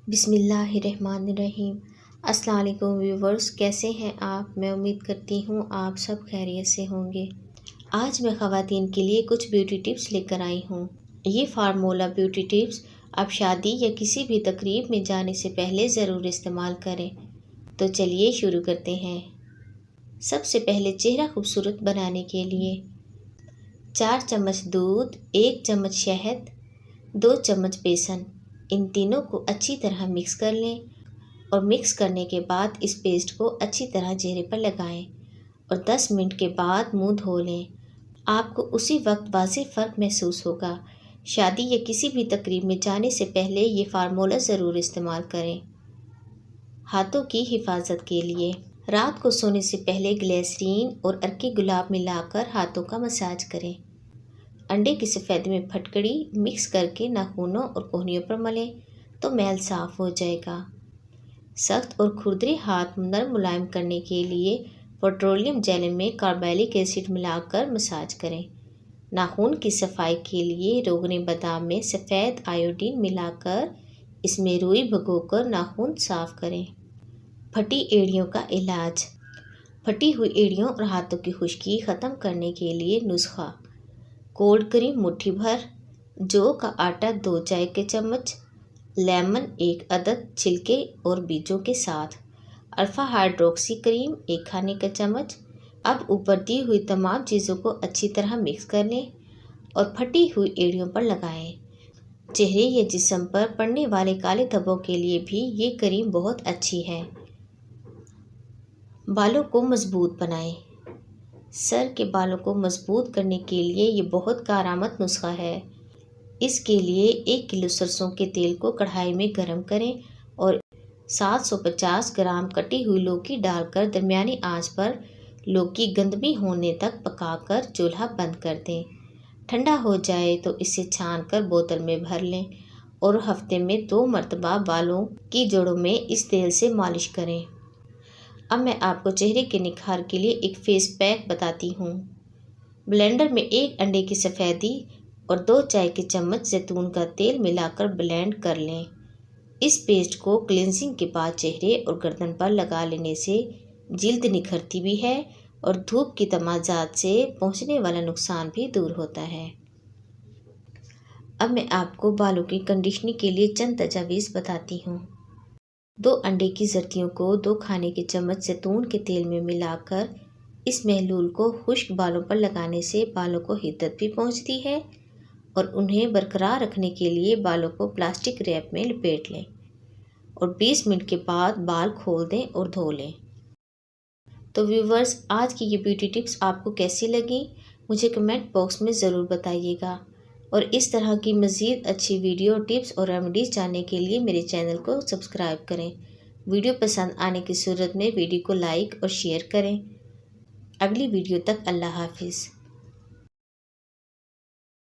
बिस्मिल्लाहिर्रहमानिर्रहीम। अस्सलाम वालेकुम व्यूवर्स, कैसे हैं आप? मैं उम्मीद करती हूँ आप सब खैरियत से होंगे। आज मैं ख़वातीन के लिए कुछ ब्यूटी टिप्स लेकर आई हूँ। ये फार्मूला ब्यूटी टिप्स आप शादी या किसी भी तकरीब में जाने से पहले ज़रूर इस्तेमाल करें। तो चलिए शुरू करते हैं। सबसे पहले चेहरा खूबसूरत बनाने के लिए 4 चम्मच दूध, 1 चम्मच शहद, 2 चम्मच बेसन, इन तीनों को अच्छी तरह मिक्स कर लें और मिक्स करने के बाद इस पेस्ट को अच्छी तरह चेहरे पर लगाएं और 10 मिनट के बाद मुंह धो लें। आपको उसी वक्त वाज़ेह फ़र्क महसूस होगा। शादी या किसी भी तकरीब में जाने से पहले ये फार्मूला ज़रूर इस्तेमाल करें। हाथों की हिफाजत के लिए रात को सोने से पहले ग्लिसरीन और अर्के गुलाब मिलाकर हाथों का मसाज करें। अंडे की सफ़ेद में फटकड़ी मिक्स करके नाखूनों और कोहनियों पर मलें तो मैल साफ़ हो जाएगा। सख्त और खुरदरे हाथ नरम मुलायम करने के लिए पेट्रोलियम जेल में कार्बोलिक एसिड मिलाकर मसाज करें। नाखून की सफाई के लिए रोगने बादाम में सफ़ेद आयोडीन मिलाकर इसमें रुई भिगोकर नाखून साफ़ करें। फटी एड़ियों का इलाज। फटी हुई एड़ियों और हाथों की खुश्की ख़त्म करने के लिए नुस्खा: कोल्ड क्रीम मुट्ठी भर, जौ का आटा 2 चाय के चम्मच, लेमन 1 अदद छिलके और बीजों के साथ, अल्फ़ा हाइड्रोक्सी क्रीम 1 खाने का चम्मच। अब ऊपर दी हुई तमाम चीज़ों को अच्छी तरह मिक्स कर लें और फटी हुई एड़ियों पर लगाएं। चेहरे या जिस्म पर पड़ने वाले काले धब्बों के लिए भी ये क्रीम बहुत अच्छी है। बालों को मजबूत बनाएं। सर के बालों को मजबूत करने के लिए ये बहुत कारआमद नुस्खा है। इसके लिए 1 किलो सरसों के तेल को कढ़ाई में गर्म करें और 750 ग्राम कटी हुई लौकी डालकर दरमियानी आंच पर लौकी गंदमी होने तक पकाकर चूल्हा बंद कर दें। ठंडा हो जाए तो इसे छानकर बोतल में भर लें और हफ्ते में 2 मरतबा बालों की जड़ों में इस तेल से मालिश करें। अब मैं आपको चेहरे के निखार के लिए एक फेस पैक बताती हूँ। ब्लेंडर में 1 अंडे की सफ़ेदी और 2 चाय के चम्मच जैतून का तेल मिलाकर ब्लेंड कर लें। इस पेस्ट को क्लिनजिंग के बाद चेहरे और गर्दन पर लगा लेने से जिल्द निखरती भी है और धूप की तमाज़ात से पहुँचने वाला नुकसान भी दूर होता है। अब मैं आपको बालों की कंडीशनिंग के लिए चंद तजावीज़ बताती हूँ। 2 अंडे की जर्दियों को 2 खाने के चम्मच जैतून के तेल में मिलाकर इस महलूल को खुश्क बालों पर लगाने से बालों को हिद्दत भी पहुंचती है और उन्हें बरकरार रखने के लिए बालों को प्लास्टिक रैप में लपेट लें और 20 मिनट के बाद बाल खोल दें और धो लें। तो व्यूवर्स, आज की ये ब्यूटी टिप्स आपको कैसी लगी मुझे कमेंट बॉक्स में ज़रूर बताइएगा और इस तरह की मज़ीद अच्छी वीडियो टिप्स और रेमेडीज़ जानने के लिए मेरे चैनल को सब्सक्राइब करें। वीडियो पसंद आने की सूरत में वीडियो को लाइक और शेयर करें। अगली वीडियो तक अल्लाह हाफिज़।